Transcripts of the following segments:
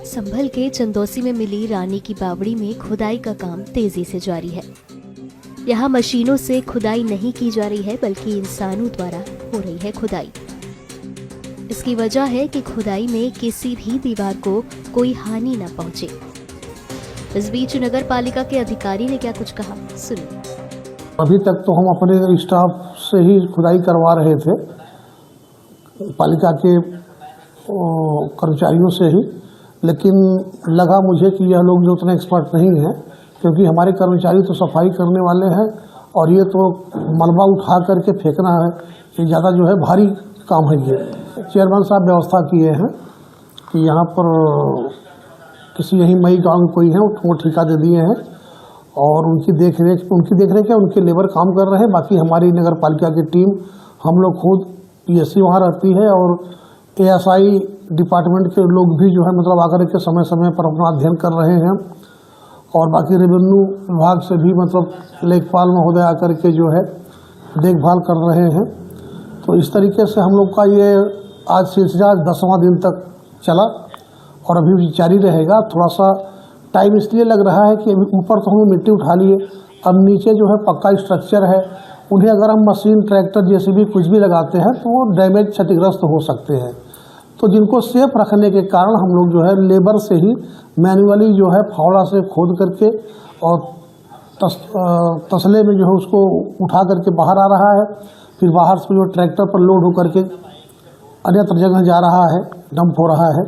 संभल के चंदौसी में मिली रानी की बावड़ी में खुदाई का काम तेजी से जारी है। यहाँ मशीनों से खुदाई नहीं की जा रही है, बल्कि इंसानों द्वारा हो रही है खुदाई। इसकी वजह है कि खुदाई में किसी भी दीवार को कोई हानि न पहुंचे। इस बीच नगर पालिका के अधिकारी ने क्या कुछ कहा, सुनिए। अभी तक तो हम अपने स्टाफ से ही खुदाई करवा रहे थे, पालिका के कर्मचारियों से ही, लेकिन लगा मुझे कि यह लोग जो उतने एक्सपर्ट नहीं हैं, क्योंकि हमारे कर्मचारी तो सफाई करने वाले हैं और ये तो मलबा उठा करके फेंकना है, ये ज़्यादा जो है भारी काम है। ये चेयरमैन साहब व्यवस्था किए हैं कि यहाँ पर किसी यही मई गाँव में कोई है, वो ठेका दे दिए हैं और उनकी देख रेख है, उनके लेबर काम कर रहे हैं। बाकी हमारी नगर पालिका की टीम, हम लोग खुद पीएससी वहाँ रहती है और एएसआई डिपार्टमेंट के लोग भी जो है मतलब आकर के समय समय पर अपना अध्ययन कर रहे हैं और बाकी रेवेन्यू विभाग से भी मतलब लेखपाल महोदय आकर के जो है देखभाल कर रहे हैं। तो इस तरीके से हम लोग का ये आज सिलसिला 10वां दिन तक चला और अभी भी जारी रहेगा। थोड़ा सा टाइम इसलिए लग रहा है कि अभी ऊपर तो हम मिट्टी उठा लिए, अब नीचे जो है पक्का स्ट्रक्चर है, उन्हें अगर हम मशीन, ट्रैक्टर जैसे भी कुछ भी लगाते हैं तो वो डैमेज, क्षतिग्रस्त हो सकते हैं। तो जिनको सेफ रखने के कारण हम लोग जो है लेबर से ही मैन्युअली जो है फावड़ा से खोद करके और तसले में जो है उसको उठा करके बाहर आ रहा है, फिर बाहर से जो ट्रैक्टर पर लोड होकर के अन्यत्र जगह जा रहा है, डंप हो रहा है।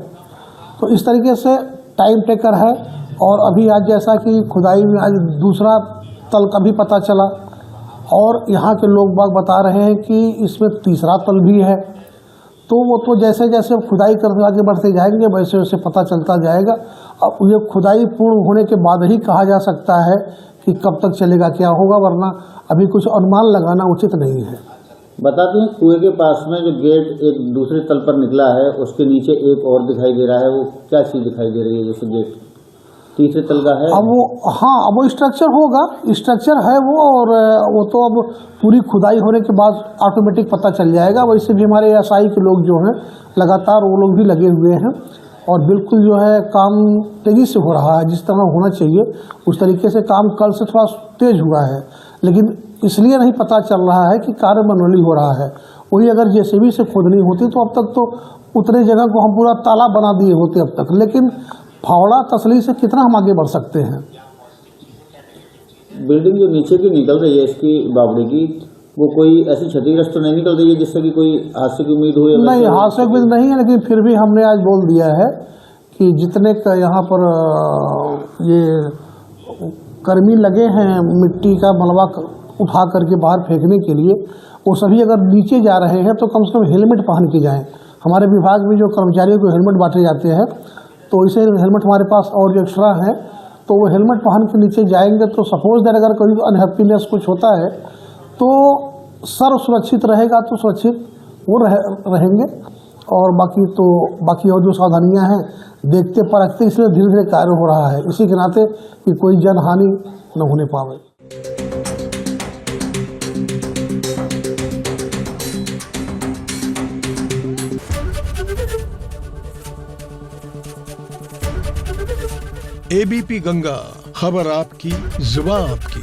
तो इस तरीके से टाइम टेकर है। और अभी आज जैसा कि खुदाई में आज दूसरा तल का भी पता चला और यहाँ के लोग बाग बता रहे हैं कि इसमें तीसरा तल भी है। तो वो तो जैसे जैसे खुदाई करने आगे बढ़ते जाएंगे वैसे वैसे पता चलता जाएगा। अब ये खुदाई पूर्ण होने के बाद ही कहा जा सकता है कि कब तक चलेगा, क्या होगा, वरना अभी कुछ अनुमान लगाना उचित नहीं है। बताते हैं कुएं के पास में जो गेट एक दूसरे तल पर निकला है, उसके नीचे एक और दिखाई दे रहा है, वो क्या चीज़ दिखाई दे रही है? जैसे गेट तीसरे तल का है। अब वो, हाँ, अब वो स्ट्रक्चर होगा, स्ट्रक्चर है वो, और वो तो अब पूरी खुदाई होने के बाद ऑटोमेटिक पता चल जाएगा। वैसे भी हमारे एएसआई के लोग जो हैं लगातार वो लोग भी लगे हुए हैं और बिल्कुल जो है काम तेज़ी से हो रहा है, जिस तरह होना चाहिए उस तरीके से काम कल से थोड़ा तेज हुआ है, लेकिन इसलिए नहीं पता चल रहा है कि कार्य मैनुअली हो रहा है। वही अगर जेसीबी से खोदनी होती तो अब तक तो उतने जगह को हम पूरा तालाब बना दिए होते अब तक, लेकिन फावड़ा तसली से कितना हम आगे बढ़ सकते हैं। बिल्डिंग जो नीचे की निकल रही है इसकी बावड़ी की, वो कोई ऐसी क्षतिग्रस्त तो नहीं निकल रही है जिससे कि कोई हादसे की उम्मीद हो? नहीं, हादसे की उम्मीद नहीं है, लेकिन फिर भी हमने आज बोल दिया है कि जितने यहाँ पर ये कर्मी लगे हैं मिट्टी का मलबा उठा करके बाहर फेंकने के लिए, वो सभी अगर नीचे जा रहे हैं तो कम से कम हेलमेट पहन के जाएं। हमारे विभाग में जो कर्मचारियों को हेलमेट बांटे जाते हैं तो इसे हेलमेट हमारे पास और जो एक्स्ट्रा है तो वो हेलमेट पहन के नीचे जाएंगे तो सपोज दैट अगर कोई अनहैप्पीनेस कुछ होता है तो सर सुरक्षित रहेगा, तो सुरक्षित वो रहेंगे। और बाकी और जो सावधानियां हैं देखते परखते इसलिए धीरे धीरे कार्य हो रहा है, इसी के नाते कि कोई जनहानि न होने पावे। एबीपी गंगा, खबर आपकी, जुबान आपकी।